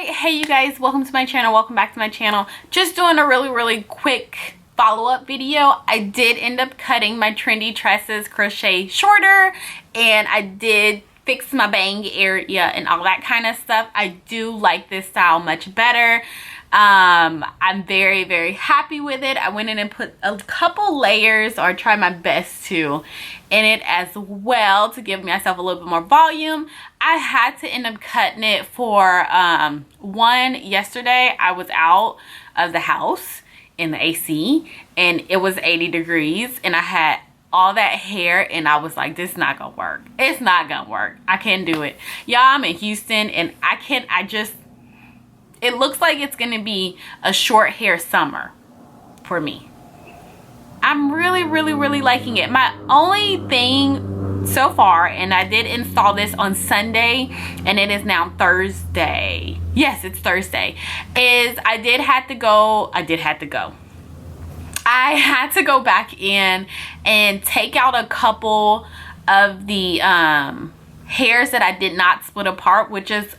right, hey you guys, welcome to my channel, welcome back to my channel. Just doing a really quick follow-up video. I did end up cutting my Trendy Tresses crochet shorter, and I did fix my bang area and all that kind of stuff. I do like this style much better. I'm very happy with it. I went in and put a couple layers, or tried my best to, in it as well to give myself a little bit more volume. I had to end up cutting it for one yesterday. I was out of the house in the AC and it was 80 degrees and I had all that hair and I was like, this is not gonna work. It's not gonna work. I can't do it. Y'all, I'm in Houston and it looks like it's gonna be a short hair summer for me. I'm really liking it. My only thing so far, and I did install this on Sunday and it is now Thursday. Yes, it's Thursday. Is I had to go back in and take out a couple of the hairs that I did not split apart, which is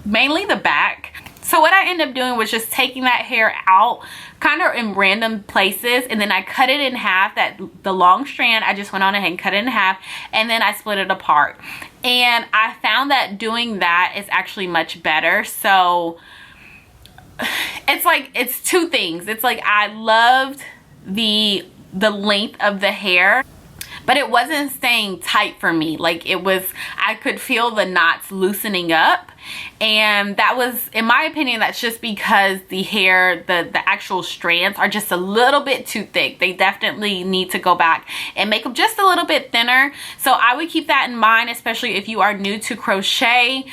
mainly the back. So what I ended up doing was just taking that hair out kind of in random places, and then I cut it in half. The long strand, I just went on ahead and cut it in half, and then I split it apart. And I found that doing that is actually much better. So it's two things. It's like I loved the length of the hair, but it wasn't staying tight for me. Like I could feel the knots loosening up, and that was, in my opinion, that's just because the hair, the actual strands are just a little bit too thick. They definitely need to go back and make them just a little bit thinner. So I would keep that in mind, especially if you are new to crochet.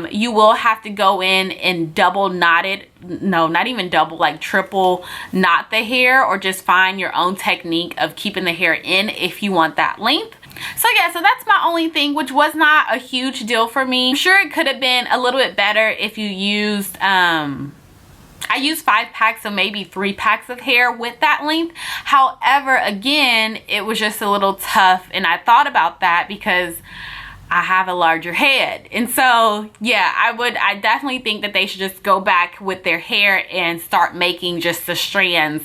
You will have to go in and double knot it. No, not even double, like triple knot the hair, or just find your own technique of keeping the hair in if you want that length. So yeah, so that's my only thing, which was not a huge deal for me. I'm sure it could have been a little bit better if you used I used 5 packs, so maybe 3 packs of hair with that length. However, again, it was just a little tough, and I thought about that because I have a larger head. And so yeah, I definitely think that they should just go back with their hair and start making just the strands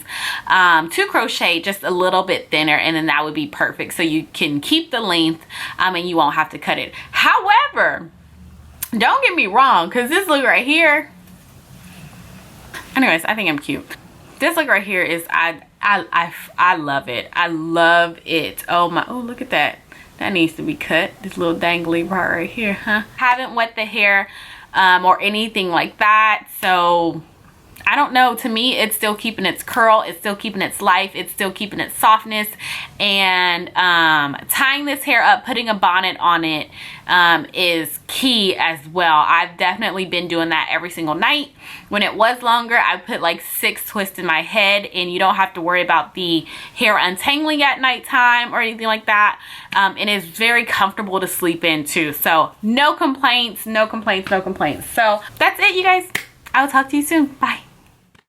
to crochet just a little bit thinner, and then that would be perfect. So you can keep the length and you won't have to cut it. However, don't get me wrong, because this look right here, anyways, I think I'm cute. This look right here is, I love it. I love it. Oh my, oh, look at that. That needs to be cut. This little dangly part right here, huh? Haven't wet the hair or anything like that. So I don't know. To me, it's still keeping its curl. It's still keeping its life. It's still keeping its softness. And tying this hair up, putting a bonnet on it is key as well. I've definitely been doing that every single night. When it was longer, I put like 6 twists in my head, and you don't have to worry about the hair untangling at nighttime or anything like that. And it's very comfortable to sleep in too. So no complaints, no complaints, no complaints. So that's it, you guys. I'll talk to you soon. Bye.